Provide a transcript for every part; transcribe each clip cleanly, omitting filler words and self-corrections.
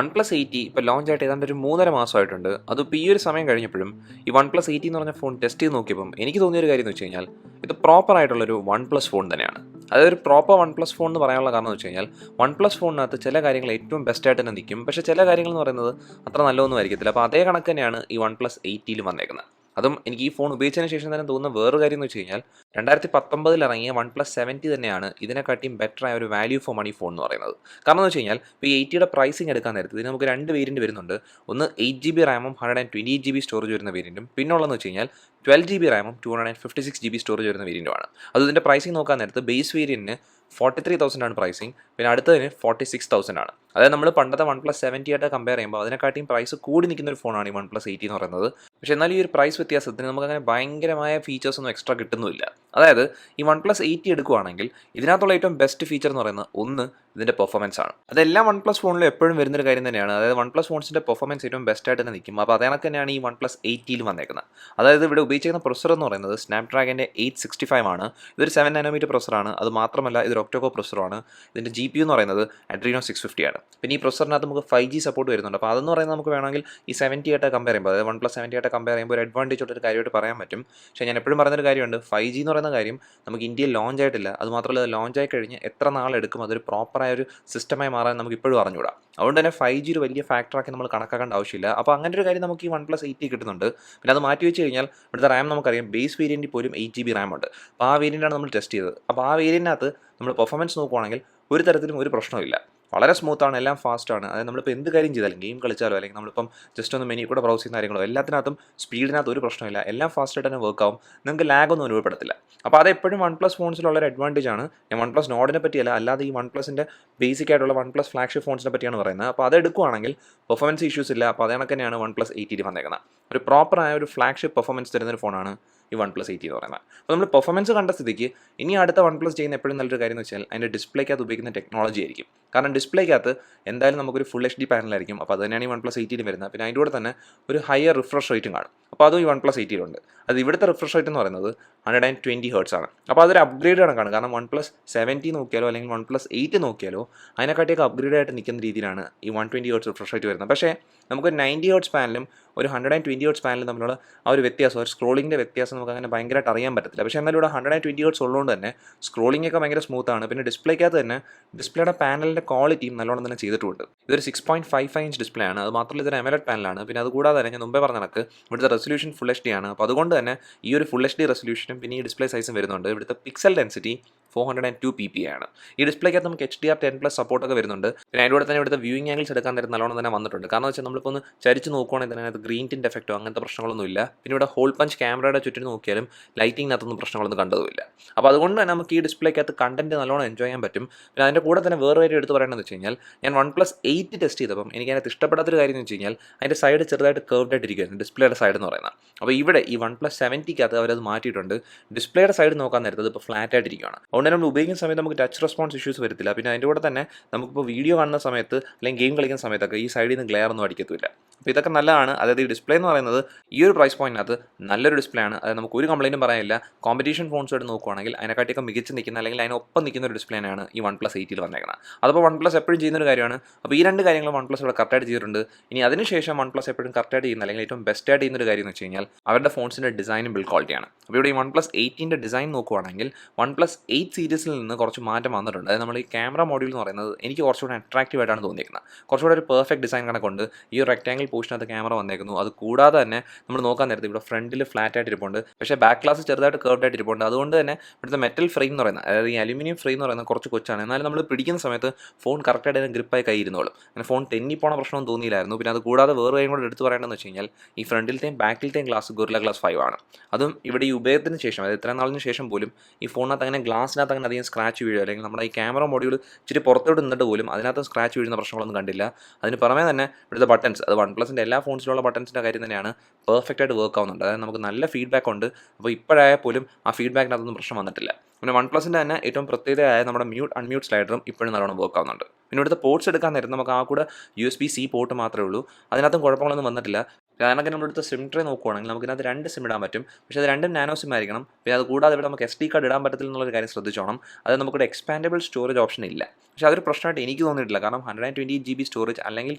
OnePlus 80 ഇപ്പോൾ launch ആയിട്ട് ഏതാണ്ട് ഒരു 3.5 മാസമായിട്ടുണ്ട്. അതിപ്പോൾ ഈ ഒരു സമയം കഴിഞ്ഞപ്പോഴും ഈ OnePlus 80 എന്ന് പറഞ്ഞ ഫോൺ ടെസ്റ്റ് ചെയ്ത് നോക്കിയപ്പം എനിക്ക് തോന്നിയൊരു കാര്യം എന്ന് വെച്ച് കഴിഞ്ഞാൽ ഇത് പ്രോപ്പർ ആയിട്ടുള്ളൊരു OnePlus ഫോൺ തന്നെയാണ്. അതായത് ഒരു പ്രോപ്പർ OnePlus ഫോൺ എന്ന് പറയാനുള്ള കാരണം എന്ന് വെച്ച് കഴിഞ്ഞാൽ OnePlus ഫോണിനകത്ത് ചില കാര്യങ്ങൾ ഏറ്റവും ബെസ്റ്റായിട്ട് തന്നെ നിൽക്കും, പക്ഷേ ചില കാര്യങ്ങൾ എന്ന് പറയുന്നത് അത്ര നല്ലതൊന്നും ആയിരിക്കത്തില്ല. അപ്പോൾ അതേ കണക്ക് തന്നെയാണ് ഈ OnePlus 80 വന്നേക്കുന്നത്. അതും എനിക്ക് ഈ ഫോൺ ഉപയോഗിച്ചതിന് ശേഷം തന്നെ തോന്നുന്ന വേറൊരു കാര്യം എന്ന് വെച്ച് കഴിഞ്ഞാൽ 2019 ഇറങ്ങിയ OnePlus 70 തന്നെയാണ് ഇതിനെക്കാട്ടിയും ബെറ്റർ ആയ ഒരു വാല്യൂ ഫോർ മണി ഫോൺ എന്ന് പറയുന്നത്. കാരണം എന്ന് വെച്ച് കഴിഞ്ഞാൽ ഇപ്പോൾ ഈ 80യുടെ പ്രൈസിങ് എടുക്കാൻ നേരത്ത് ഇതിന് നമുക്ക് 2 വേരിയൻറ്റ് വരുന്നുണ്ട്. ഒന്ന് 8GB റാമും 128GB സ്റ്റോറേജ് വരുന്ന വേരിയൻറ്റും, പിന്നെ ഉള്ളതെന്ന് വെച്ച് കഴിഞ്ഞാൽ 12GB റാമും 256GB സ്റ്റോറേജ് വരുന്ന വേരിയൻറ്റുമാണ്. അത് ഇതിൻ്റെ പ്രൈസിങ് നോക്കാൻ നേരത്ത് ബേസ് വേരിയൻറ്റിന് 43,000 ആണ് പ്രൈസിങ്, പിന്നെ അടുത്തതിന് 46,000 ആണ്. അതായത് നമ്മൾ പണ്ടത്തെ OnePlus 70 ആയിട്ട് കമ്പയർ ചെയ്യുമ്പോൾ അതിനെക്കാട്ടിയും പ്രൈസ് കൂടി നിൽക്കുന്ന ഒരു ഫോണാണ് ഈ OnePlus 80 എന്ന് പറയുന്നത്. പക്ഷേ എന്നാൽ ഈ ഒരു പ്രൈസ് വ്യത്യാസത്തിന് നമുക്കങ്ങനെ ഭയങ്കരമായ ഫീച്ചേഴ്സൊന്നും എക്സ്ട്രാ കിട്ടുന്നുമില്ല. അതായത് ഈ OnePlus 80 എടുക്കുകയാണെങ്കിൽ ഇതിനകത്തുള്ള ഏറ്റവും ബെസ്റ്റ് ഫീച്ചർ എന്ന് പറയുന്നത് ഒന്ന് ഇതിൻ്റെ പെർഫോമൻസ് ആണ്. അതെല്ലാം OnePlus ഫോണിലും എപ്പോഴും വരുന്നൊരു കാര്യം തന്നെയാണ്. അതായത് OnePlus ഫോൺസിൻ്റെ പെർഫോമൻസ് ഏറ്റവും ബെസ്റ്റായിട്ട് തന്നെ നിൽക്കും. അപ്പോൾ അതേ തന്നെയാണ് ഈ OnePlus 80 വന്നേക്കുന്നത്. അതായത് ഇവിടെ ഉപയോഗിച്ചിരിക്കുന്ന പ്രൊസർ എന്ന് പറയുന്നത് സ്നാപ്ഡ്രാഗൻ്റെ 865 ആണ്. ഇതൊരു 7nm പ്രൊസറാണ്. അത് മാത്രമല്ല ഇതൊരു ഒക്ടോകോർ പ്രൊസറാണ്. ഇതിൻ്റെ GPU എന്ന് പറയുന്നത് Adreno 650 ആണ്. പിന്നെ ഈ പ്രൊസറിനകത്ത് നമുക്ക് 5G സപ്പോർട്ട് വരുന്നുണ്ട്. അപ്പോൾ അതെന്ന് പറയുന്നത് നമുക്ക് വേണമെങ്കിൽ ഈ 70 ആയിട്ട് കമ്പയർ ചെയ്യുമ്പോൾ, അതായത് OnePlus 70 ആയിട്ട് കമ്പയർ ചെയ്യുമ്പോൾ ഒരു അഡ്വാൻറ്റേജ് ഉള്ളൊരു കാര്യമായിട്ട് പറയാൻ പറ്റും. പക്ഷേ ഞാൻ എപ്പോഴും പറയുന്നൊരു കാര്യമുണ്ട്, 5G എന്ന് പറയുന്ന കാര്യം നമുക്ക് ഇന്ത്യയിൽ ലോഞ്ച് ആയിട്ടില്ല. അതുമാത്രമല്ല അത് ലോഞ്ച് ആയി കഴിഞ്ഞ് എത്ര നാളെടുക്കും അതൊരു പ്രോപ്പറായ ഒരു സിസ്റ്റമായി മാറാൻ നമുക്ക് ഇപ്പോഴും അറിഞ്ഞുകൂടാ. അതുകൊണ്ട് തന്നെ 5G ഒരു വലിയ ഫാക്ടറാക്കി നമ്മൾ കണക്കാക്കേണ്ട ആവശ്യമില്ല. അപ്പോൾ അങ്ങനെ ഒരു കാര്യം നമുക്ക് ഈ OnePlus 80 കിട്ടുന്നുണ്ട്. പിന്നെ അത് മാറ്റി വെച്ച് കഴിഞ്ഞാൽ ഇവിടുത്തെ റാം നമുക്കറിയാം, ബേസ് വേരിയൻറ്റിൽ പോലും 8GB റാം ഉണ്ട്. അപ്പോൾ ആ വേരിയൻ്റാണ് നമ്മൾ ടെസ്റ്റ് ചെയ്തത്. അപ്പോൾ ആ വേരിയൻറ്റിനകത്ത് നമ്മൾ പെർഫോമൻസ് നോക്കുവാണെങ്കിൽ ഒരു തരത്തിലും ഒരു പ്രശ്നമില്ല. വളരെ സ്മൂത്താണ്, എല്ലാം ഫാസ്റ്റാണ്. അതായത് നമ്മളിപ്പോൾ എന്ത് കാര്യം ചെയ്താലും, ഗെയിം കളിച്ചാലോ അല്ലെങ്കിൽ നമ്മളിപ്പം ജസ്റ്റ് ഒന്ന് മെനു കൂടെ ബ്രൗസ് ചെയ്യുന്ന കാര്യങ്ങളോ എല്ലാത്തിനകത്തും സ്പീഡിനകത്ത് ഒരു പ്രശ്നമില്ല, എല്ലാം ഫാസ്റ്റായിട്ട് തന്നെ വർക്ക് ആവും. നിങ്ങൾക്ക് ലാഗൊന്നും അനുഭവപ്പെടത്തില്ല. അപ്പോൾ അതെപ്പോഴും OnePlus ഫോൺസിലുള്ളൊരു അഡ്വാൻറ്റേജ് ആണ്. ഞാൻ OnePlus നോഡിനെ പറ്റിയല്ല, അല്ലാതെ ഈ OnePlusൻ്റെ ബേസിക് ആയിട്ടുള്ള OnePlus ഫ്ലാഗ്ഷിപ്പ് ഫോൺസിനെ പറ്റിയാണ് പറയുന്നത്. അപ്പോൾ അതെടുക്കുകയാണെങ്കിൽ പെർഫോമൻസ് ഇഷ്യൂസ് ഇല്ല. അപ്പോൾ അതേ തന്നെയാണ് OnePlus 80 വന്നേക്കുന്നത്. ഒരു പ്രോപ്പറായ ഒരു ഫ്ലാഗ്ഷിപ്പ് പെർഫോമൻസ് തരുന്നൊരു ഫോണാണ് ഈ OnePlus 80 എന്ന് പറയുന്നത്. അപ്പോൾ നമ്മൾ പെർഫോമൻസ് കണ്ട സ്ഥിതിക്ക് ഇനി അടുത്ത OnePlus ചെയ്യുന്ന എപ്പോഴും നല്ലൊരു കാര്യം എന്ന് വെച്ചാൽ അതിൻ്റെ ഡിസ്പ്ലേക്കകത്ത് ഉപയോഗിക്കുന്ന ടെക്നോളജി ആയിരിക്കും. കാരണം ഡിസ്പ്ലേക്കകത്ത് എന്തായാലും നമുക്കൊരു ഫുൾ HD പാനലായിരിക്കും. അപ്പോൾ അത് തന്നെയാണ് ഈ OnePlus 80 വരുന്നത്. പിന്നെ അതിൻ്റെ കൂടെ തന്നെ ഒരു ഹയർ റിഫ്രഷ് റേറ്റും കാണും. അപ്പോൾ അതും ഈ OnePlus 80 ഉണ്ട്. അത് ഇവിടുത്തെ റിഫ്രഷ് റേറ്റ് എന്ന് പറയുന്നത് 120 Hz ആണ്. അപ്പോൾ അതൊരു അപ്ഗ്രേഡ് കണക്കാണ്. കാരണം OnePlus 70 നോക്കിയാലോ അല്ലെങ്കിൽ OnePlus 8 നോക്കിയാലോ അതിനെക്കാട്ടിയൊക്കെ അപ്ഗ്രേഡ് ആയിട്ട് നിൽക്കുന്ന രീതിയിലാണ് ഈ 120 Hz റിഫ്രഷ് റേറ്റ് വരുന്നത്. പക്ഷേ നമുക്ക് 90 Hz പാനലും ഒരു 120 Hz പാനലും തമ്മിലുള്ള ആ ഒരു വ്യത്യാസം, ഒരു സ്ക്രോളിങ്ങിൻ്റെ വ്യത്യാസം നമുക്ക് അങ്ങനെ ഭയങ്കരമായിട്ട് അറിയാൻ പറ്റത്തില്ല. പക്ഷേ എന്നാലും ഇവിടെ 120 Hz ഉള്ളതുകൊണ്ട് തന്നെ സ്ക്രോളിംഗ് ഒക്കെ ഭയങ്കര സ്മൂത്താണ്. പിന്നെ ഡിസ്പ്ലേക്കകത്ത് തന്നെ ഡിസ്പ്ലേയുടെ പാനലിൻ്റെ ക്വാളിറ്റിയും നല്ലോണം തന്നെ ചെയ്തിട്ടുണ്ട്. ഇതൊരു 6.55 ഇഞ്ച് ഡിസ്പ്ലേ ആണ്. അത് മാത്രമല്ല ഇതൊരു AMOLED പാനലാണ്. പിന്നെ അതുകൂടാതെ തന്നെ ഞാൻ മുമ്പേ പറഞ്ഞ കണക്ക് ഇവിടുത്തെ റെസൊല്യൂഷൻ ഫുൾ HD ആണ്. അപ്പോൾ അതുകൊണ്ട് തന്നെ ഈ ഒരു ഫുൾ HD റെസൊല്യൂഷനും പിന്നെ ഈ ഡിസ്പ്ലേ സൈസും വരുന്നുണ്ട്. ഇവിടുത്തെ പിക്സൽ ഡെൻസിറ്റി 402 ppi ആണ്. ഈ ഡിസ്പ്ലേക്കകത്ത് നമുക്ക് HDR10+ സപ്പോർട്ടൊക്കെ വരുന്നുണ്ട്. പിന്നെ അതിലൂടെ തന്നെ ഇവിടുത്തെ വ്യൂയിങ് ആംഗിൾസ് എടുക്കാൻ നേരം നല്ലോണം തന്നെ വന്നിട്ടുണ്ട്. കാരണം വെച്ചാൽ നമ്മളിപ്പോൾ ഒന്ന് ചരിച്ച് നോക്കുവാണെങ്കിൽ തന്നെ അതിനകത്ത് ഗ്രീൻ ടിൻ്റ് എഫക്റ്റോ അങ്ങനത്തെ പ്രശ്നങ്ങളൊന്നും ഇല്ല. പിന്നെ ഇവിടെ ഹോൾ പഞ്ച് ക്യാമറയുടെ ചുറ്റും നോക്കിയാലും ലൈറ്റിങ്ങിനകത്തൊന്നും പ്രശ്നങ്ങളൊന്നും കണ്ടതുമില്ല. അപ്പോൾ അതുകൊണ്ട് തന്നെ നമുക്ക് ഈ ഡിസ്പ്ലേക്കകത്ത് കണ്ടന്റ് നല്ലോണം എൻജോയ് ചെയ്യാൻ പറ്റും. പിന്നെ അതിൻ്റെ കൂടെ തന്നെ വേറെ കാര്യം എടുത്ത് പറയേണ്ടതെന്ന് വെച്ച് കഴിഞ്ഞാൽ ഞാൻ OnePlus 8 ടെസ്റ്റ് ചെയ്തപ്പം എനിക്ക് അതിനകത്ത് ഇഷ്ടപ്പെടാത്തൊരു കാര്യം എന്ന് വെച്ച് കഴിഞ്ഞാൽ അതിൻ്റെ സൈഡ് ചെറുതായിട്ട് കർവ്ഡ് ആയിട്ടിരിക്കുകയായിരുന്നു, ഡിസ്പ്ലേയുടെ സൈഡ് എന്ന് പറയുന്നത്. അപ്പോൾ ഇവിടെ ഈ OnePlus 70 അവരത് മാറ്റിയിട്ടുണ്ട്. ഡിസ്പ്ലേയുടെ സൈഡ് നോക്കാൻ നേരത്ത് ഇപ്പോൾ ഫ്ലാറ്റ് ആയിട്ടിരിക്കുകയാണ്. അതുകൊണ്ട് നമ്മൾ ഉപയോഗിക്കുന്ന സമയത്ത് നമുക്ക് ടച്ച് റെസ്പോൺസ് ഇഷ്യൂസ് വരത്തില്ല. പിന്നെ അതിൻ്റെ കൂടെ തന്നെ നമുക്കിപ്പോൾ വീഡിയോ കാണുന്ന സമയത്ത് അല്ലെങ്കിൽ ഗെയിം കളിക്കുന്ന സമയത്തൊക്കെ ഈ സൈഡിൽ നിന്ന് ഗ്ലെയർ ഒന്നും അടിക്കത്തില്ല. അപ്പോൾ ഇതൊക്കെ നല്ലതാണ്. അതായത് ഈ ഡിസ്പ്ലേ എന്ന് പറയുന്നത് ഈ ഒരു പ്രൈസ് പോയിന്റിനകത്ത് നല്ലൊരു ഡിസ്പ്ലേ ആണ്. അതായത് നമുക്ക് ഒരു കംപ്ലയിൻറ്റും പറയാനില്ല. കോമ്പറ്റീഷൻ ഫോൺസായിട്ട് നോക്കുവാണെങ്കിൽ അതിനെക്കാട്ടിയൊക്കെ മികച്ച് നിൽക്കുന്ന അല്ലെങ്കിൽ അതിനൊപ്പം നിൽക്കുന്ന ഒരു ഡിസ്പ്ലേ ആണ് ഈ OnePlus 80 വന്നേക്കുന്നത്. അതിപ്പോൾ OnePlus എപ്പോഴും ചെയ്യുന്നൊരു കാര്യമാണ്. അപ്പോൾ ഈ രണ്ട് കാര്യങ്ങൾ OnePlus ഇവിടെ കറക്റ്റായിട്ട് ചെയ്തിട്ടുണ്ട്. ഇനി അതിനുശേഷം OnePlus എപ്പോഴും കറക്റ്റായിട്ട് ചെയ്യുന്ന അല്ലെങ്കിൽ ഏറ്റവും ബെസ്റ്റായിട്ട് ചെയ്യുന്നൊരു കാര്യം എന്ന് വെച്ച് കഴിഞ്ഞാൽ അവരുടെ ഫോൺസിൻ്റെ ഡിസൈനും ബിൽഡ് ക്വാളിറ്റിയാണ്. അപ്പോൾ ഇവിടെ ഈ OnePlus 80 ഡിസൈൻ നോക്കുവാണെങ്കിൽ OnePlus 8 സീരീസിൽ നിന്ന് കുറച്ച് മാറ്റം വന്നിട്ടുണ്ട്. അതായത് നമ്മൾ ഈ ക്യാമറ മോഡ്യൂൾ എന്ന് പറയുന്നത് എനിക്ക് കുറച്ചുകൂടി അട്രാക്റ്റീവ് ആയിട്ടാണ് തോന്നിയിരിക്കുന്നത്. കുറച്ചുകൂടി ഒരു പെർഫെക്റ്റ് ഡിസൈൻ കണക്കുണ്ട്. ഈ ഒരു റെക്ടാങ്കിൾ പോർഷനകത്ത് ക്യാമറ വന്നേക്കുന്നു. അത് കൂടാതെ തന്നെ നമ്മൾ നോക്കാൻ നേരത്തെ ഇവിടെ ഫ്രണ്ടിൽ ഫ്ലാറ്റ് ആയിട്ട് ഇരിപ്പുണ്ട്, പക്ഷേ ബാക്ക് ഗ്ലാസ് ചെറുതായിട്ട് കർവ്ഡ് ആയിട്ട് ഇരിപ്പുണ്ട്. അതുകൊണ്ട് തന്നെ ഇവിടുത്തെ മെറ്റൽ ഫ്രെയിം എന്ന് പറയുന്നത്, അതായത് ഈ അലുമിനിയം ഫ്രെയിം എന്ന് പറയുന്നത് കുറച്ച് കൊച്ചാണ്. എന്നാലും നമ്മൾ പിടിക്കുന്ന സമയത്ത് ഫോൺ കറക്റ്റായിട്ട് അതിന് ഗ്രിപ്പായി കൈ ഇരുന്നോളും. അങ്ങനെ ഫോൺ തെന്നി പോണ പ്രശ്നമൊന്നും തോന്നിയില്ലായിരുന്നു. പിന്നെ അത് കൂടാതെ വേറെ കാര്യം കൂടെ എടുത്ത് പറയേണ്ടതെന്ന് വെച്ച് കഴിഞ്ഞാൽ ഈ ഫ്രണ്ടിലത്തെയും ബാക്കിലത്തെയും ഗ്ലാസ് ഗൊറില്ല ഗ്ലാസ് 5 ആണ്. അതും ഇവിടെ ഈ ഉപയോഗത്തിന് ശേഷം, അതായത് ഇത്രയും നാളിന് ശേഷം പോലും ഈ ഫോണിനകത്ത് അങ്ങനെ ഗ്ലാസിനകത്ത് അങ്ങനെ അധികം സ്ക്രാച്ച് വീഴുക അല്ലെങ്കിൽ നമ്മുടെ ഈ ക്യാമറ മോഡ്യൂൾ ഇച്ചിരി പുറത്തോട്ട് നിന്നിട്ട് പോലും അതിനകത്ത് സ്ക്രാച്ച് വീഴുന്ന പ്രശ്നങ്ങളൊന്നും കണ്ടില്ല. അതിന് പുറമേ തന്നെ ഇവിടുത്തെ ബട്ടൺസ്, അത് OnePlusൻ്റെ എല്ലാ ഫോൺസിലുള്ള ബട്ടൺസിൻ്റെ കാര്യം തന്നെയാണ്, പെർഫെക്റ്റ് ആയിട്ട് വർക്ക് ആവുന്നുണ്ട്. അതായത് നമുക്ക് നല്ല ഫീഡ്ബാക്ക് ഉണ്ട്. അപ്പോൾ ഇപ്പോഴായാൽ പോലും ആ ഫീഡ്ബാക്കിനകത്തൊന്നും പ്രശ്നം വന്നിട്ടില്ല. പിന്നെ OnePlusൻ്റെ തന്നെ ഏറ്റവും പ്രത്യേകതയായ നമ്മുടെ മ്യൂട്ട് അൺമ്യൂട്ട് സ്ലൈഡറും ഇപ്പോഴും നല്ലോണം വർക്ക് ആവുന്നുണ്ട്. പിന്നെ ഇവിടുത്തെ പോർട്സ് എടുക്കാൻ നേരം നമുക്ക് ആ കൂടെ USB-C പോർട്ട് മാത്രമേ ഉള്ളൂ. അതിനകത്തും കുഴപ്പങ്ങളൊന്നും വന്നിട്ടില്ല. അതിനൊക്കെ നമ്മളെടുത്ത സിം ട്രേ നോക്കുവാണെങ്കിൽ നമുക്കിതിനകത്ത് 2 സിം ഇടാൻ പറ്റും. പക്ഷേ അത് രണ്ടും നാനോ സിം ആയിരിക്കണം. പിന്നെ അത് കൂടാതെ ഇവിടെ നമുക്ക് SD കാർഡ് ഇടാൻ പറ്റത്തില്ല എന്നുള്ളൊരു കാര്യം ശ്രദ്ധിച്ചോണം. അത് നമുക്കിവിടെ എക്സ്പാൻഡബിൾ സ്റ്റോറേജ് ഓപ്ഷൻ ഇല്ല. പക്ഷേ അതൊരു പ്രശ്നമായിട്ട് എനിക്ക് തോന്നിയിട്ടില്ല. കാരണം 128 GB സ്റ്റോറേജ് അല്ലെങ്കിൽ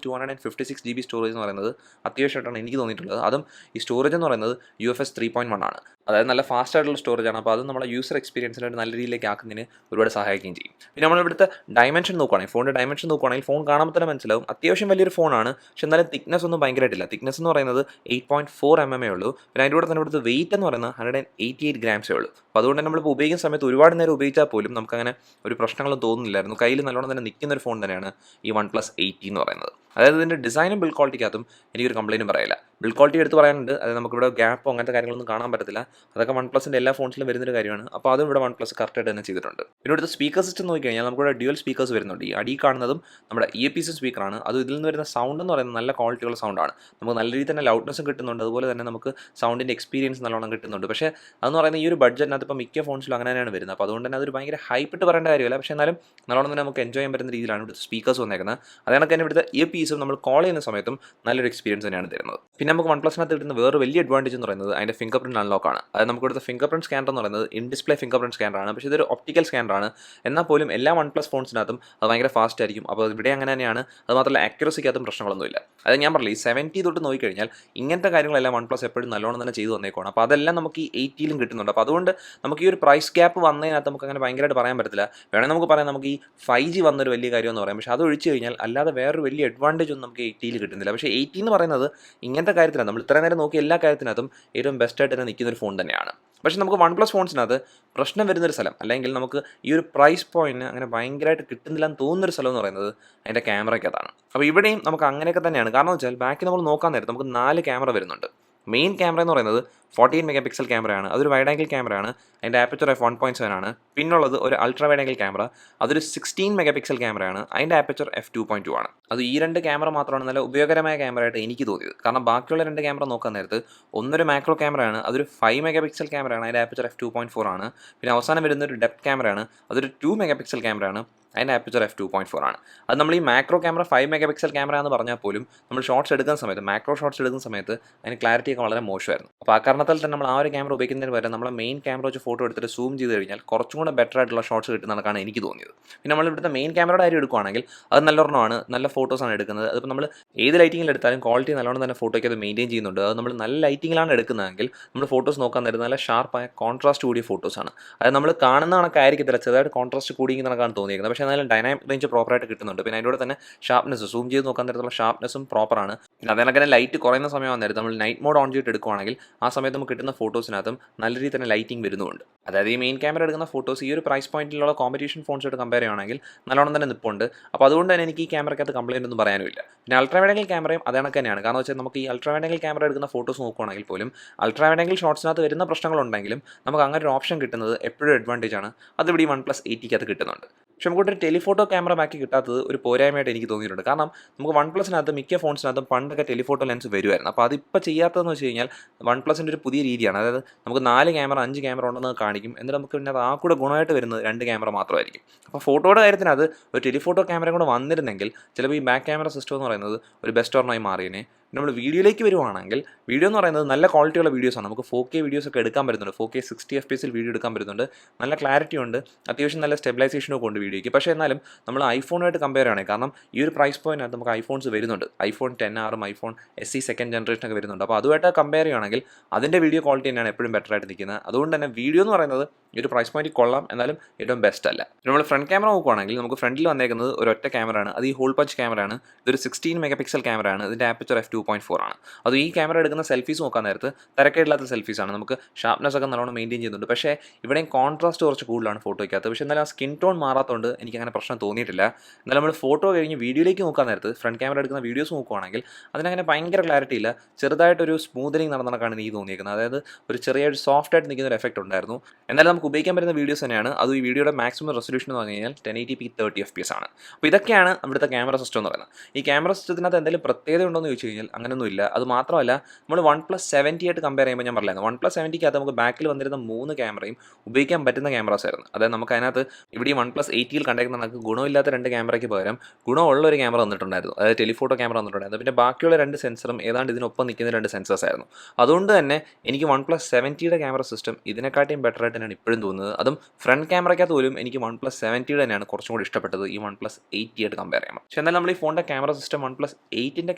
256 GB സ്റ്റോറേജ് എന്ന് പറയുന്നത് അത്യാവശ്യമായിട്ടാണ് എനിക്ക് തോന്നിയിട്ടുള്ളത്. അതും ഈ സ്റ്റോറേജ് എന്ന് പറയുന്നത് UFS 3.1 ആണ്. അതായത് നല്ല ഫാസ്റ്റ് ആയിട്ടുള്ള സ്റ്റോറേജ് ആണ്. അപ്പോൾ അത് നമ്മുടെ യൂസർ എക്സ്പീരിയൻസിനെ നല്ല രീതിയിലേക്ക് ആക്കുന്നതിന് ഒരുപാട് സഹായിക്കുകയും ചെയ്യും. പിന്നെ നമ്മളിവിടുത്തെ ഡയമെൻഷൻ നോക്കുകയാണെങ്കിൽ ഫോണിൻ്റെ ഡയമെൻഷൻ നോക്കുകയാണെങ്കിൽ ഫോൺ കാണുമ്പോൾ തന്നെ മനസ്സിലാവും അത്യാവശ്യം വലിയൊരു ഫോണാണ്. പക്ഷേ എന്നാലും തിക്നെസ് ഒന്നും ഭയങ്കരമായിട്ടില്ല. തിക്നെസ് എന്ന് പറയുന്നത് 8.4 mm ഉള്ളൂ. പിന്നെ അതിൻ്റെ കൂടെ തന്നെ ഇവിടുത്തെ വെയിറ്റ് എന്ന് പറയുന്നത് 188 grams ഉള്ളൂ. അപ്പോൾ അതുകൊണ്ട് തന്നെ നമ്മളിപ്പോൾ ഉപയോഗിക്കുന്ന സമയത്ത് ഒരുപാട് നേരം ഉപയോഗിച്ചാൽ പോലും നമുക്കങ്ങനെ ഒരു പ്രശ്നങ്ങളും തോന്നുന്നില്ലായിരുന്നു. കയ്യിൽ നല്ലോണം തന്നെ നിൽക്കുന്ന ഒരു ഫോൺ തന്നെയാണ് ഈ OnePlus 8 എന്ന് പറയുന്നത്. അതായത് ഇതിൻ്റെ ഡിസൈനും ബിൽഡ് ക്വാളിറ്റിക്കകത്തും എനിക്കൊരു കംപ്ലയിൻറ്റും പറയില്ല. ബിൽഡ് ക്വാളിറ്റി എടുത്ത് പറയാനുണ്ട്. അതായത് നമുക്കിവിടെ ഗ്യാപ്പോ അങ്ങനത്തെ കാര്യങ്ങളൊന്നും കാണാൻ പറ്റത്തില്ല. അതൊക്കെ OnePlusൻ്റെ എല്ലാ ഫോൺസിലും വരുന്നൊരു കാര്യമാണ്. അപ്പോൾ അതും ഇവിടെ OnePlus കറക്റ്റായിട്ട് തന്നെ ചെയ്തിട്ടുണ്ട്. പിന്നെ ഇവിടുത്തെ സ്പീക്കർ സിസ്റ്റം നോക്കിക്കഴിഞ്ഞാൽ നമുക്കിവിടെ ഡ്യുവൽ സ്പീക്കേഴ്സ് വരുന്നുണ്ട്. ഈ അടി കാണുന്നതും നമ്മുടെ ഇയർപീസ് സ്പീക്കറാണ്. അത് ഇതിൽ നിന്ന് വരുന്ന സൗണ്ട് എന്ന് പറയുന്നത് നല്ല ക്വാളിറ്റിയുള്ള സൗണ്ടാണ്. നമുക്ക് നല്ല രീതിയിൽ തന്നെ ലൗഡ്നെസ്സും കിട്ടുന്നുണ്ട്. അതുപോലെ തന്നെ നമുക്ക് സൗണ്ടിൻ്റെ എക്സ്പീരിയൻസ് നല്ലോണം കിട്ടുന്നുണ്ട്. പക്ഷേ അതെന്ന് പറയുന്നത് ഈ ഒരു ബഡ്ജറ്റിനകത്ത് ഇപ്പോൾ മിക്ക ഫോൺസിലും അങ്ങനെ തന്നെയാണ് വരുന്നത്. അപ്പോൾ അതുകൊണ്ട് തന്നെ അതൊരു ഭയങ്കര ഹൈപ്പിട്ട് പറയേണ്ട കാര്യമില്ല. പക്ഷേ എന്നാലും നല്ലോണം തന്നെ നമുക്ക് എൻജോയ് ചെയ്യാൻ പറ്റുന്ന രീതിയിലാണ് ഇവിടുത്തെ സ്പീക്കേഴ്സ് വന്നേക്കുന്നത്. അതുകണക്ക് തന്നെ ഇവിടുത്തെ ഇയർപീസും നമ്മൾ കോൾ ചെയ്യുന്ന സമയത്തും നല്ലൊരു എക്സ്പീരിയൻസ് തന്നെയാണ് തരുന്നത്. പിന്നെ നമുക്ക് OnePlusനകത്ത് കിട്ടുന്ന വേറെ വലിയ അഡ്വാൻറ്റേജ് എന്ന് പറയുന്നത് അതിൻ്റെ ഫിംഗർ പ്രിൻറ്റ് അൺലോക്കാണ്. അതായത് നമുക്ക് ഇവിടുത്തെ ഫിംഗർ പ്രിൻറ്റ് സ്കാനർ എന്ന് പറയുന്നത് ഇൻ ഡിസ്പ്ലേ ഫിംഗർ പ്രിൻറ്റ് സ്കാനറാണ്. പക്ഷേ ഇതൊരു ഒപ്റ്റിക്കൽ സ്കാനറാണ്. എന്നാൽ പോലും എല്ലാ OnePlus ഫോൺസിനകത്തും അത് ഭയങ്കര ഫാസ്റ്റ് ആയിരിക്കും. അപ്പോൾ ഇവിടെ അങ്ങനെ തന്നെയാണ്. അത് മാത്രമല്ല ആക്യുറസിക്കകത്തും പ്രശ്നങ്ങളൊന്നുമില്ല. അത് ഞാൻ പറഞ്ഞില്ല, ഈ 70 തൊട്ട് നോക്കിക്കഴിഞ്ഞാൽ ഇങ്ങനത്തെ കാര്യങ്ങളെല്ലാം OnePlus എപ്പോഴും നല്ലോണം തന്നെ ചെയ്തു വന്നേക്കുവാണ്. അപ്പോൾ അതെല്ലാം നമുക്ക് ഈ 80ലും കിട്ടുന്നുണ്ട്. അപ്പോൾ അതുകൊണ്ട് നമുക്ക് ഈ ഒരു പ്രൈസ് ഗ്യാപ്പ് വന്നതിനകത്ത് നമുക്ക് അങ്ങനെ ഭയങ്കരമായിട്ട് പറയാൻ പറ്റത്തില്ല. വേണമെങ്കിൽ നമുക്ക് പറയാം നമുക്ക് ഈ 5G വന്നൊരു വലിയ കാര്യമെന്ന് പറയാം. പക്ഷേ അത് ഒഴിച്ച് കഴിഞ്ഞാൽ അല്ലാതെ വേറൊരു വലിയ അഡ്വാൻറ്റേജ് ഒന്നും നമുക്ക് 80ൽ കിട്ടുന്നില്ല. പക്ഷേ 80 എന്ന് പറയുന്നത് ഇങ്ങനത്തെ കാര്യത്തിലാണ് നമ്മൾ ഇത്രയും നേരം നോക്കിയ എല്ലാ കാര്യത്തിനകത്തും ഏറ്റവും ബെസ്റ്റായിട്ട് തന്നെ നിൽക്കുന്ന ഒരു ഫോൺ തന്നെയാണ്. പക്ഷേ നമുക്ക് OnePlus ഫോൺസിനകത്ത് പ്രശ്നം വരുന്നൊരു സ്ഥലം, അല്ലെങ്കിൽ നമുക്ക് ഈ ഒരു പ്രൈസ് പോയിന്റ് അങ്ങനെ ഭയങ്കരമായിട്ട് കിട്ടുന്നില്ല എന്ന് തോന്നുന്നൊരു സ്ഥലം എന്ന് പറയുന്നത് അതിൻ്റെ ക്യാമറയ്ക്കകത്താണ്. അപ്പോൾ ഇവിടെയും നമുക്ക് അങ്ങനെയൊക്കെ തന്നെയാണ്. കാരണം വെച്ചാൽ ബാക്കി നമ്മൾ നോക്കാൻ നേരത്ത് നമുക്ക് 4 ക്യാമറ വരുന്നുണ്ട്. മെയിൻ ക്യാമറ എന്ന് പറയുന്നത് 14 MP ക്യാമറയാണ്. അതൊരു വൈഡ് ആംഗിൾ ക്യാമറയാണ്. അതിൻ്റെ ആപ്പച്ചർ f1.7 ആണ്. പിന്നുള്ളത് ഒരു അൾട്രാ വൈഡ് ആംഗിൾ ക്യാമറ, അതൊരു 16 MP ക്യാമറയാണ്. അതിൻ്റെ ആപ്പച്ചർ f2.2 ആണ്. അത് ഈ 2 ക്യാമറ മാത്രമാണ് നല്ല ഉപയോഗകരമായ ക്യാമറയായിട്ട് എനിക്ക് തോന്നിയത്. കാരണം ബാക്കിയുള്ള 2 ക്യാമറ നോക്കാൻ നേരത്ത് ഒന്നൊരു മാക്രോ ക്യാമറയാണ്, അതൊരു 5 MP ക്യാമറയാണ്. അതിൻ്റെ ആപ്പച്ചർ f2.4 ആണ്. പിന്നെ അവസാനം വരുന്ന ഒരു ഡെപ്ത് ക്യാമറയാണ്, അതൊരു 2 MP ക്യാമറയാണ്. അതിൻ്റെ ആപ്പച്ചർ f2.4 ആണ്. അത് നമ്മൾ ഈ മാക്രോ ക്യാമറ 5 MP ക്യാമറ എന്ന് പറഞ്ഞാൽ പോലും നമ്മൾ ഷോട്ട്സ് എടുക്കുന്ന സമയത്ത്, മാക്രോ ഷോട്ട്സ് എടുക്കുന്ന സമയത്ത് അതിന് ക്ലാരിറ്റിയൊക്കെ വളരെ മോശമായിരുന്നു. അപ്പോൾ ആ കാരണത്താൽ തന്നെ നമ്മൾ ആ ഒരു ക്യാമറ ഉപയോഗിക്കുന്നതിന് പകരം നമ്മളെ മെയിൻ ക്യാമറ വെച്ച് ഫോട്ടോ എടുത്തിട്ട് സൂം ചെയ്ത് കഴിഞ്ഞാൽ കുറച്ചും കൂടെ ബെറ്റർ ആയിട്ടുള്ള ഷോട്ട്സ് കിട്ടുന്നതാണ് എനിക്ക് തോന്നിയത്. പിന്നെ നമ്മൾ ഇവിടുത്തെ മെയിൻ ക്യാമറയുടെ കാര്യം എടുക്കുകയാണെങ്കിൽ അത് നല്ലൊരെണ്ണമാണ്, നല്ല ഫോട്ടോസാണ് എടുക്കുന്നത്. അതിപ്പോൾ നമ്മൾ ഏത് ലൈറ്റിങ്ങിൽ എടുത്താലും ക്വാളിറ്റി നല്ലോണം തന്നെ ഫോട്ടോയ്ക്ക് അത് മെയിൻറ്റെയിൻ ചെയ്യുന്നുണ്ട്. അത് നമ്മൾ നല്ല ലൈറ്റിങ്ങിലാണ് എടുക്കുന്നതെങ്കിൽ നമ്മൾ ഫോട്ടോസ് നോക്കാൻ നേരത്തെ നല്ല ഷാർപ്പായ കോൺട്രാസ്റ്റ് കൂടിയ ഫോട്ടോസാണ്. അതായത് നമ്മൾ കാണുന്ന കണക്കായിരിക്കത്തില്ല, ചെറുതായിട്ട് കോൺട്രാസ്റ്റ് കൂടിയ കണക്കാണ് തോന്നിയിരിക്കുന്നത്. പക്ഷേ എന്നാലും ഡൈനാമിക് റേഞ്ച് പ്രോപ്പറായിട്ട് കിട്ടുന്നുണ്ട്. പിന്നെ അതിൻ്റെ കൂടെ തന്നെ ഷാർപ്നെസ്, സൂം ചെയ്ത് നോക്കാൻ നേരത്തുള്ള ഷാർപ്നെസ്സും പ്രോപ്പറാണ്. പിന്നെ അതിനൊക്കെ തന്നെ ലൈറ്റ് കുറയുന്ന സമയം നേരത്തെ നമ്മൾ നൈറ്റ് മോഡ് ഓൺ ചെയ്തിട്ട് എടുക്കുകയാണെങ്കിൽ ആ സമയത്ത് നമുക്ക് കിട്ടുന്ന ഫോട്ടോസിനകത്തും നല്ല രീതിയിൽ തന്നെ ലൈറ്റിംഗ് വരുന്നുണ്ട്. അതായത് ഈ മെയിൻ ക്യാമറ എടുക്കുന്ന ഫോട്ടോസ് ഈ ഒരു പ്രൈസ് പോയിന്റിലുള്ള കോമ്പറ്റീഷൻ ഫോൺസായിട്ട് കമ്പയർ ചെയ്യുകയാണെങ്കിൽ നല്ലോണം തന്നെ നിൽപ്പുണ്ട്. അപ്പോൾ അതുകൊണ്ട് തന്നെ എനിക്ക് ഈ ക്യാമറയ്ക്കകത്ത് കംപ്ലയിൻ്റ് ഒന്നും പറയാനുമില്ല. പിന്നെ അൾട്രാ വൈഡ് ആംഗിൾ ക്യാമറയും അതേ കണക്ക് തന്നെയാണ്. കാരണം വെച്ചാൽ നമുക്ക് ഈ അൾട്രാ വൈഡ് ആംഗിൾ ക്യാമറ എടുക്കുന്ന ഫോട്ടോസ് നോക്കുകയാണെങ്കിൽ പോലും അൾട്രാ വൈഡ് ആംഗിൾ ഷോട്ട്സിനകത്ത് വരുന്ന പ്രശ്നങ്ങളുണ്ടെങ്കിലും നമുക്ക് അങ്ങനെ ഒരു ഓപ്ഷൻ കിട്ടുന്നത് എപ്പോഴും അഡ്വാൻറ്റേജ് ആണ്. അതിവിടെ ഈ OnePlus 80 കിട്ടുന്നുണ്ട്. പക്ഷെ നമുക്കൊരു ടെലിഫോട്ടോ ക്യാമറ ബാക്കി കിട്ടാത്തത് ഒരു പോരായ്മയായിട്ട് എനിക്ക് തോന്നിയിട്ടുണ്ട്. കാരണം നമുക്ക് OnePlusനകത്ത് മിക്ക ഫോൺസിനകത്തും പണ്ടൊക്കെ ടെലിഫോട്ടോ ലെൻസ് വരുമായിരുന്നു. അപ്പോൾ അതിപ്പോൾ ചെയ്യാത്തതെന്ന് വെച്ച് കഴിഞ്ഞാൽ OnePlusൻ്റെ ഒരു പുതിയ രീതിയാണ്. അതായത് നമുക്ക് 4 ക്യാമറ 5 ക്യാമറ ഉണ്ടെന്ന് കാണിക്കും. എന്നിട്ട് നമുക്ക് പിന്നെ അത് ആ കൂടെ ഗുണമായിട്ട് വരുന്നത് 2 ക്യാമറ മാത്രമായിരിക്കും. അപ്പോൾ ഫോട്ടോയുടെ കാര്യത്തിന് അത് ഒരു ടെലിഫോട്ടോ ക്യാമറ കൂടെ വന്നിരുന്നെങ്കിൽ ചിലപ്പോൾ ഈ ബാക്ക് ക്യാമറ സിസ്റ്റം എന്ന് പറയുന്നത് ഒരു ബെസ്റ്റ് ഓർണായി മാറിയതിനെ. നമ്മൾ വീഡിയോയിലേക്ക് വരുവാണെങ്കിൽ വീഡിയോ എന്ന് പറയുന്നത് നല്ല ക്വാളിറ്റിയുള്ള വീഡിയോസാണ്. നമുക്ക് 4K വീഡിയോസൊക്കെ എടുക്കാൻ പറ്റുന്നുണ്ട്. 4K 60 FPS വീഡിയോ എടുക്കാൻ പറ്റുന്നുണ്ട്. നല്ല ക്ലാരിറ്റി ഉണ്ട്, അത്യാവശ്യം നല്ല സ്റ്റെബിലൈസേഷനൊക്കെ ഉണ്ട് വീഡിയോയ്ക്ക്. പക്ഷേ എന്നാലും നമ്മൾ ഐഫോണുമായിട്ട് കമ്പയർ ആണ്. കാരണം ഈ ഒരു പ്രൈസ് പോയിന്റിനകത്ത് നമുക്ക് ഐഫോൺസ് വരുന്നുണ്ട്. IPhone 10R iPhone SE second ജനറേഷനൊക്കെ വരുന്നുണ്ട്. അപ്പോൾ അതുമായിട്ട് കമ്പയർ ചെയ്യുകയാണെങ്കിൽ അതിൻ്റെ വീഡിയോ ക്വാളിറ്റി തന്നെയാണ് എപ്പോഴും ബെറ്റർ ആയിട്ട് നിൽക്കുന്നത്. അതുകൊണ്ട് തന്നെ വീഡിയോ എന്ന് പറയുന്നത് ഈ ഒരു പ്രൈസ് പോയിന്റ് കൊള്ളാം, എന്നാലും ഏറ്റവും ബെസ്റ്റ് അല്ല. നമ്മൾ ഫ്രണ്ട് ക്യാമറ നോക്കുകയാണെങ്കിൽ നമുക്ക് ഫ്രണ്ടിൽ വന്നേക്കുന്നത് ഒരു ഒറ്റ ക്യാമറയാണ്. അത് ഈ ഹോൾ പഞ്ച് ക്യാമറയാണ്. ഇതൊരു 16 MP ക്യാമറയാണ്. ഇതിൻ്റെ ആപ്പച്ചർ f2.4 ആണ്. അത് ഈ ക്യാമറ എടുക്കുന്ന സെൽഫീസ് നോക്കാൻ നേരത്ത് തിരക്കേടില്ലാത്ത സെൽഫീസാണ്. നമുക്ക് ഷാർപ്നെസ് ഒക്കെ നല്ലോണം മെയിൻറ്റെയിൻ ചെയ്യുന്നുണ്ട്. പക്ഷേ ഇവിടെയും കോൺട്രാസ്റ്റ് കുറച്ച് കൂടുതലാണ് ഫോട്ടോയ്ക്കകത്ത്. പക്ഷേ എന്നാലും ആ സ്കിൻ ടോൺ മാറാത്തതുകൊണ്ട് എനിക്ക് അങ്ങനെ പ്രശ്നം തോന്നിയിട്ടില്ല. എന്നാലും നമ്മൾ ഫോട്ടോ കഴിഞ്ഞ് വീഡിയോയിലേക്ക് നോക്കാൻ നേരത്ത് ഫ്രണ്ട് ക്യാമറ എടുക്കുന്ന വീഡിയോസ് നോക്കുകയാണെങ്കിൽ അതിനങ്ങനെ ഭയങ്കര ക്ലാരിറ്റി ഇല്ല. ചെറുതായിട്ടൊരു സ്മൂത്തനിങ് നടന്നതാണ് എനിക്ക് തോന്നിയിരിക്കുന്നത്. അതായത് ഒരു ചെറിയൊരു സോഫ്റ്റ് ആയിട്ട് നിൽക്കുന്ന ഒരു എഫക്റ്റ് ഉണ്ടായിരുന്നു. എന്നാലും നമുക്ക് ഉപയോഗിക്കാൻ പറ്റുന്ന വീഡിയോസ് തന്നെയാണ്. അത് ഈ വീഡിയോയുടെ മാക്സിമം റെസൊല്യൂഷൻ എന്ന് പറഞ്ഞു കഴിഞ്ഞാൽ 1080p 30 FPS ആണ്. അപ്പോൾ ഇതൊക്കെയാണ് ഇവിടുത്തെ ക്യാമറ സിസ്റ്റം എന്ന് പറയുന്നത്. ഈ ക്യാമറ സിസ്റ്റത്തിനകത്ത് എന്തെങ്കിലും പ്രത്യേകത ഉണ്ടോ എന്ന് ചോദിച്ചു കഴിഞ്ഞാൽ അങ്ങനെയൊന്നും ഇല്ല. അത് മാത്രമല്ല നമ്മൾ OnePlus 70 ആയിട്ട് കമ്പയർ ചെയ്യുമ്പോൾ ഞാൻ പറഞ്ഞില്ലായിരുന്നു, OnePlus 70 നമുക്ക് ബാക്കിൽ വന്നിരുന്ന 3 ക്യാമറയും ഉപയോഗിക്കാൻ പറ്റുന്ന ക്യാമറാസ് ആയിരുന്നു. അതായത് നമുക്ക് അതിനകത്ത് ഇവിടെ ഈ OnePlus 80 കണ്ടേക്കുന്ന നമുക്ക് ഗുണമില്ലാത്ത 2 ക്യാമറയ്ക്ക് പകരം ഗുണമുള്ള ഒരു ക്യാമറ വന്നിട്ടുണ്ടായിരുന്നു. അതായത് ടെലിഫോട്ടോ ക്യാമറ വന്നിട്ടുണ്ടായിരുന്നു. പിന്നെ ബാക്കിയുള്ള 2 സെൻസറും ഏതാണ്ട് ഇതിനൊപ്പം നിൽക്കുന്ന 2 സെൻസേഴ്സ് ആയിരുന്നു. അതുകൊണ്ട് തന്നെ എനിക്ക് OnePlus 70 ക്യാമറ സിസ്റ്റം ഇതിനെക്കാട്ടിയും ബെറ്റർ ആയിട്ട് തന്നെയാണ് ഇപ്പോഴും തോന്നുന്നത്. അതും ഫ്രണ്ട് ക്യാമറയ്ക്കകത്ത് പോലും എനിക്ക് OnePlus 70 തന്നെയാണ് കുറച്ചും കൂടി ഇഷ്ടപ്പെട്ടത് ഈ OnePlus 80 ആയിട്ട് കമ്പയർ ചെയ്യുമ്പോൾ. പക്ഷേ എന്നാൽ നമ്മൾ ഈ ഫോണിൻ്റെ ക്യാമറ സിസ്റ്റം OnePlus 8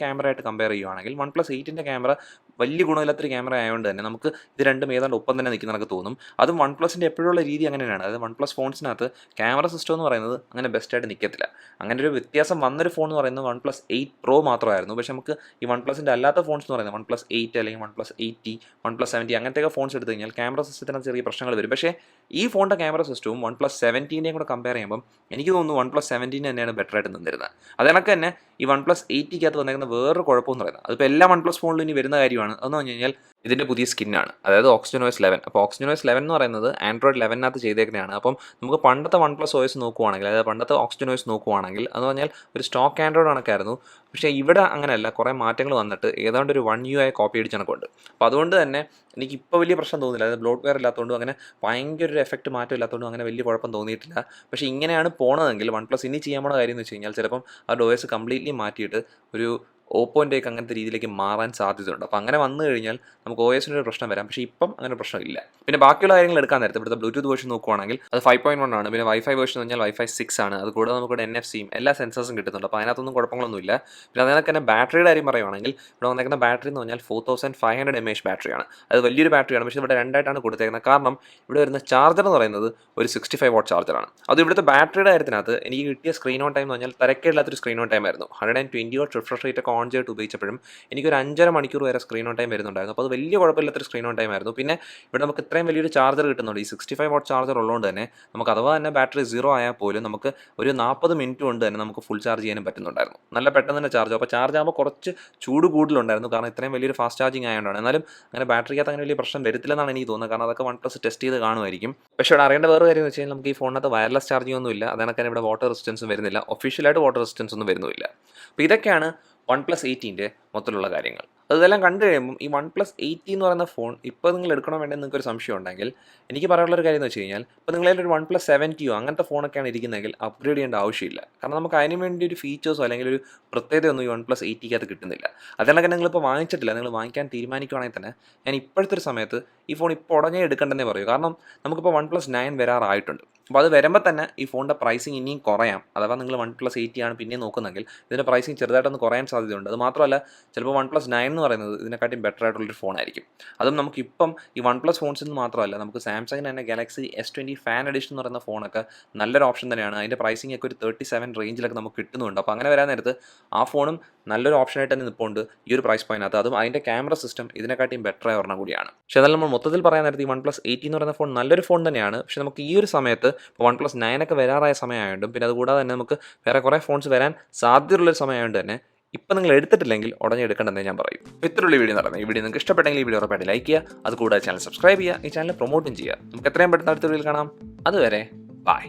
ക്യാമറ ആയിട്ട് കമ്പയർ ചെയ്യുകയാണെങ്കിൽ OnePlus 8 ക്യാമറ വലിയ ഗുണമില്ലാത്തൊരു ക്യാമറ ആയതുകൊണ്ട് തന്നെ നമുക്ക് ഇത് രണ്ടും ഏതാണ്ട് ഒപ്പം തന്നെ നിൽക്കുന്ന നമുക്ക് തോന്നും. അതും OnePlusൻ്റെ എപ്പോഴുള്ള രീതി അങ്ങനെയാണ്. അതായത് OnePlus ഫോൺസിനകത്ത് ക്യാമറ സിസ്റ്റം എന്ന് പറയുന്നത് അങ്ങനെ ബെസ്റ്റായിട്ട് നിൽക്കത്തില്ല. അങ്ങനെ ഒരു വ്യത്യാസം വന്നൊരു ഫോൺ എന്ന് പറയുന്നത് OnePlus 8 Pro മാത്രമായിരുന്നു. പക്ഷേ നമുക്ക് ഈ OnePlusൻ്റെ അല്ലാത്ത ഫോൺസ് എന്ന് പറയുന്നത് OnePlus 8 അല്ലെങ്കിൽ OnePlus 80, OnePlus 70 അങ്ങനത്തെയൊക്കെ ഫോൺസ് എടുത്തു കഴിഞ്ഞാൽ ക്യാമറ സിസ്റ്റത്തിന് ചെറിയ പ്രശ്നങ്ങൾ വരും. പക്ഷേ ഈ ഫോണിൻ്റെ ക്യാമറ സിസ്റ്റവും OnePlus 70 കൂടെ കമ്പയർ ചെയ്യുമ്പോൾ എനിക്ക് തോന്നുന്നു OnePlus 70 തന്നെയാണ് ബെറ്റർ ആയിട്ട് നിന്നിരുന്നത്. അതിനൊക്കെ തന്നെ ഈ OnePlus 80 വന്നേക്കുന്ന വേറൊരു കുഴപ്പമെന്ന് പറയുന്നത്, അതിപ്പോൾ എല്ലാ OnePlus ഫോണിലും ഇനി വരുന്ന കാര്യമാണ്. അതെന്ന് പറഞ്ഞു കഴിഞ്ഞാൽ ഇതിൻ്റെ പുതിയ സ്കിന്നാണ്, അതായത് OxygenOS 11. അപ്പോൾ OxygenOS 11 എന്ന് പറയുന്നത് Android 11 ചെയ്തേക്കുന്നതാണ്. അപ്പം നമുക്ക് പണ്ടത്തെ OnePlus OS നോക്കുവാണെങ്കിൽ, അതായത് പണ്ടത്തെ OxygenOS നോക്കുവാണെങ്കിൽ എന്ന് പറഞ്ഞാൽ ഒരു സ്റ്റോക്ക് ആൻഡ്രോയിഡ് കണക്കായിരുന്നു. പക്ഷേ ഇവിടെ അങ്ങനെയല്ല, കുറേ മാറ്റങ്ങൾ വന്നിട്ട് ഏതാണ്ട് ഒരു 1 UI കോപ്പി അടിച്ച് കണക്കുണ്ട്. അപ്പോൾ അതുകൊണ്ട് തന്നെ എനിക്ക് ഇപ്പോൾ വലിയ പ്രശ്നം തോന്നുന്നില്ല. അതായത് ബ്ലോട്ട് വെയർ ഇല്ലാത്തതുകൊണ്ടും അങ്ങനെ ഭയങ്കര ഒരു എഫക്റ്റ് മാറ്റം ഇല്ലാത്തതുകൊണ്ടും അങ്ങനെ വലിയ കുഴപ്പം തോന്നിയിട്ടില്ല. പക്ഷേ ഇങ്ങനെയാണ് പോണതെങ്കിൽ OnePlus ഇനി ചെയ്യാൻ പോണ കാര്യം എന്ന് വെച്ച് കഴിഞ്ഞാൽ ചിലപ്പം അവരുടെ OS കംപ്ലീറ്റ്ലി മാറ്റിയിട്ട് ഒരു ഓപ്പോൻ്റെയൊക്കെ അങ്ങനത്തെ രീതിയിലേക്ക് മാറാൻ സാധ്യതയുണ്ട്. അപ്പോൾ അങ്ങനെ വന്നു കഴിഞ്ഞാൽ നമുക്ക് OSൻ്റെ ഒരു പ്രശ്നം വരാം. പക്ഷേ ഇപ്പം അങ്ങനെ പ്രശ്നമില്ല. പിന്നെ ബാക്കിയുള്ള കാര്യങ്ങൾ എടുക്കാൻ നേരത്തെ ഇവിടുത്തെ ബ്ലൂടൂത്ത് വേർഷൻ നോക്കുവാണെങ്കിൽ അത് 5.1 ആണ്. പിന്നെ വൈഫൈ വേർഷൻ എന്ന് പറഞ്ഞാൽ Wi-Fi 6 ആണ്. അത് കൂടാതെ നമുക്ക് NFC-യും എല്ലാ സെൻസേഴ്സും കിട്ടുന്നുണ്ട്. അപ്പോൾ അതിനകത്തൊന്നും കുഴപ്പങ്ങളൊന്നുമില്ല. പിന്നെ അതിനൊക്കെ തന്നെ ബാറ്ററിയുടെ കാര്യം പറയുവാണെങ്കിൽ ഇവിടെ വന്നേക്കുന്ന ബാറ്ററി എന്ന് പറഞ്ഞാൽ 4500 mAh ബാറ്ററിയാണ്. അത് വലിയൊരു ബാറ്ററിയാണ്. പക്ഷേ ഇവിടെ രണ്ടായിട്ടാണ് കൊടുത്തേക്കുന്നത്. കാരണം ഇവിടെ വരുന്ന ചാർജർ എന്ന് പറയുന്നത് ഒരു 65 വാട്ട് ചാർജറാണ്. അത് ഇവിടുത്തെ ബാറ്ററിയുടെ കാര്യത്തിനകത്ത് എനിക്ക് കിട്ടിയ സ്ക്രീൻ ഓൺ ടൈം എന്ന് പറഞ്ഞാൽ തരക്കേടില്ലാത്തൊരു സ്ക്രീൻ ഓൺ ടൈം ആയിരുന്നു. 120 വാട്ട് റിഫ്രഷ് റേറ്റ് ഓൺ ചെയ്തിട്ട് ഉപയോഗിച്ചപ്പോഴും എനിക്കൊരു 5.5 മണിക്കൂർ വരെ സ്ക്രീൻ ഓൺ ടൈം വരുന്നുണ്ടായിരുന്നു. അപ്പോൾ അത് വലിയ കുഴപ്പമില്ലാത്തൊരു സ്ക്രീൻ ഓൺ ടൈം ആയിരുന്നു. പിന്നെ ഇവിടെ നമുക്ക് ഇത്രയും വലിയൊരു ചാർജർ കിട്ടുന്നുണ്ട്. ഈ 65 വാട്ട് ചാർജർ ഉള്ളതുകൊണ്ട് തന്നെ നമുക്ക് അഥവാ തന്നെ ബാറ്ററി 0 ആയാൽ പോലും നമുക്ക് ഒരു 40 മിനിറ്റ് കൊണ്ട് തന്നെ നമുക്ക് ഫുൾ ചാർജ് ചെയ്യാനും പറ്റുന്നുണ്ടായിരുന്നു. നല്ല പെട്ടെന്ന് തന്നെ ചാർജ്. അപ്പോൾ ചാർജ് ആകുമ്പോൾ കുറച്ച് ചൂട് കൂടുതലുണ്ടായിരുന്നു, കാരണം ഇത്രയും വലിയൊരു ഫാസ്റ്റ് ചാർജിങ് ആയതുകൊണ്ടാണ്. എന്നാലും അങ്ങനെ ബാറ്ററിക്കകത്ത് അങ്ങനെ വലിയ പ്രശ്നം വരത്തില്ലെന്നാണ് എനിക്ക് തോന്നുന്നത്. കാരണം അതൊക്കെ OnePlus ടെസ്റ്റ് ചെയ്ത് കാണുമായിരിക്കും. പക്ഷേ ഇവിടെ അറിയേണ്ട വേറെ കാര്യം എന്ന് വെച്ച് കഴിഞ്ഞാൽ നമുക്ക് ഈ ഫോണിനകത്ത് വയർലെസ് ചാർജിങ് ഒന്നും ഇല്ല. അതിനൊക്കെ ഇവിടെ വാട്ടർ റെസിസ്റ്റൻസും വരുന്നില്ല. ഒഫീഷ്യലായിട്ട് വാട്ടർ റെസിസ്റ്റൻസ് ഒന്നും വരുന്നില്ല. അപ്പോൾ ഇതൊക്കെയാണ് OnePlus 80 മൊത്തത്തിലുള്ള കാര്യങ്ങൾ. അതെല്ലാം കണ്ടു കഴിയുമ്പം ഈ OnePlus 80 എന്ന് പറയുന്ന ഫോൺ ഇപ്പോൾ നിങ്ങൾ എടുക്കണോ വേണ്ടത് നിങ്ങൾക്കൊരു സംശയം ഉണ്ടെങ്കിൽ എനിക്ക് പറയാനുള്ളൊരു കാര്യം എന്ന് വെച്ച് കഴിഞ്ഞാൽ, ഇപ്പോൾ നിങ്ങളൊരു OnePlus 70 അങ്ങനത്തെ ഫോണൊക്കെയാണ് ഇരിക്കുന്നതെങ്കിൽ അപ്ഗ്രേഡ് ചെയ്യേണ്ട ആവശ്യമില്ല. കാരണം നമുക്ക് അതിന് വേണ്ടി ഒരു ഫീച്ചേഴ്സോ അല്ലെങ്കിൽ ഒരു പ്രത്യേകതയൊന്നും ഈ OnePlus 80 കിട്ടുന്നില്ല. അതിനൊക്കെ നിങ്ങളിപ്പോൾ വാങ്ങിച്ചിട്ടില്ല, നിങ്ങൾ വാങ്ങിക്കാൻ തീരുമാനിക്കുകയാണെങ്കിൽ തന്നെ ഞാൻ ഇപ്പോഴത്തെ ഒരു സമയത്ത് ഈ ഫോൺ ഇപ്പോൾ ഉടനെ എടുക്കേണ്ടെന്നേ പറയൂ. കാരണം നമുക്കിപ്പോൾ OnePlus 9 വരാറായിട്ടുണ്ട്. അപ്പോൾ അത് വരുമ്പോൾ തന്നെ ഈ ഫോണിൻ്റെ പ്രൈസിങ് ഇനിയും കുറയാം. അഥവാ നിങ്ങൾ OnePlus 80 പിന്നെ നോക്കുന്നെങ്കിൽ ഇതിൻ്റെ പ്രൈസിങ് ചെറുതായിട്ടൊന്ന് കുറയാൻ സാധ്യതയുണ്ട്. അത് മാത്രമല്ല ചിലപ്പോൾ OnePlus 9 എന്ന് പറയുന്നത് ഇതിനെക്കാട്ടിയും ബെറ്റർ ആയിട്ടുള്ളൊരു ഫോണായിരിക്കും. അതും നമുക്കിപ്പം ഈ OnePlus ഫോൺസിൽ നിന്ന് മാത്രമല്ല, നമുക്ക് സാംസങ്ങിന് തന്നെ Galaxy S20 ഫാൻ എഡിഷൻ എന്ന് പറയുന്ന ഫോണൊക്കെ നല്ലൊരു ഓപ്ഷൻ തന്നെയാണ്. അതിൻ്റെ പ്രൈസിങ് ഒക്കെ ഒരു 37 റേഞ്ചിലൊക്കെ നമുക്ക് കിട്ടുന്നുണ്ട്. അപ്പോൾ അങ്ങനെ വരാൻ നേരത്ത് ആ ഫോണും നല്ലൊരു ഓപ്ഷനായിട്ട് തന്നെ നിൽപ്പുണ്ട് ഈ ഒരു പ്രൈസ് പോയിനകത്ത്. അതും അതിൻ്റെ ക്യാമറ സിസ്റ്റം ഇതിനെക്കാട്ടിയും ബെറ്റർ ആയി ഒരെണ്ണം കൂടിയാണ്. പക്ഷേ എന്നാലും നമ്മൾ മൊത്തത്തിൽ പറയാൻ നേരത്ത് ഈ OnePlus 80 എന്ന് പറയുന്ന ഫോൺ നല്ലൊരു ഫോൺ തന്നെയാണ്. പക്ഷേ നമുക്ക് ഈ ഒരു സമയത്ത് ഇപ്പോൾ OnePlus 9 വരാറായ സമയമായതുകൊണ്ടും പിന്നെ അതുകൂടാതെ തന്നെ നമുക്ക് വേറെ കുറേ ഫോൺസ് വരാൻ സാധ്യതയുള്ളൊരു സമയമായതുകൊണ്ട് തന്നെ ഇപ്പം നിങ്ങൾ എടുത്തിട്ടില്ലെങ്കിൽ ഉടനെ എടുക്കേണ്ടതെന്ന് ഞാൻ പറയും. ഇത്രയുള്ള വീഡിയോ നടന്നത്. ഈ വീഡിയോ നിങ്ങൾക്ക് ഇഷ്ടപ്പെട്ടെങ്കിൽ ഈ വീഡിയോ ഉറപ്പായിട്ട് ലൈക്ക് ചെയ്യുക. അത് കൂടാതെ ചാനൽ സബ്സ്ക്രൈബ് ചെയ്യുക. ഈ ചാനൽ പ്രൊമോട്ടും ചെയ്യുക. നമുക്ക് എത്രയും പെട്ടെന്ന് അടുത്ത വീഡിയോയിൽ കാണാം. അതുവരെ ബൈ.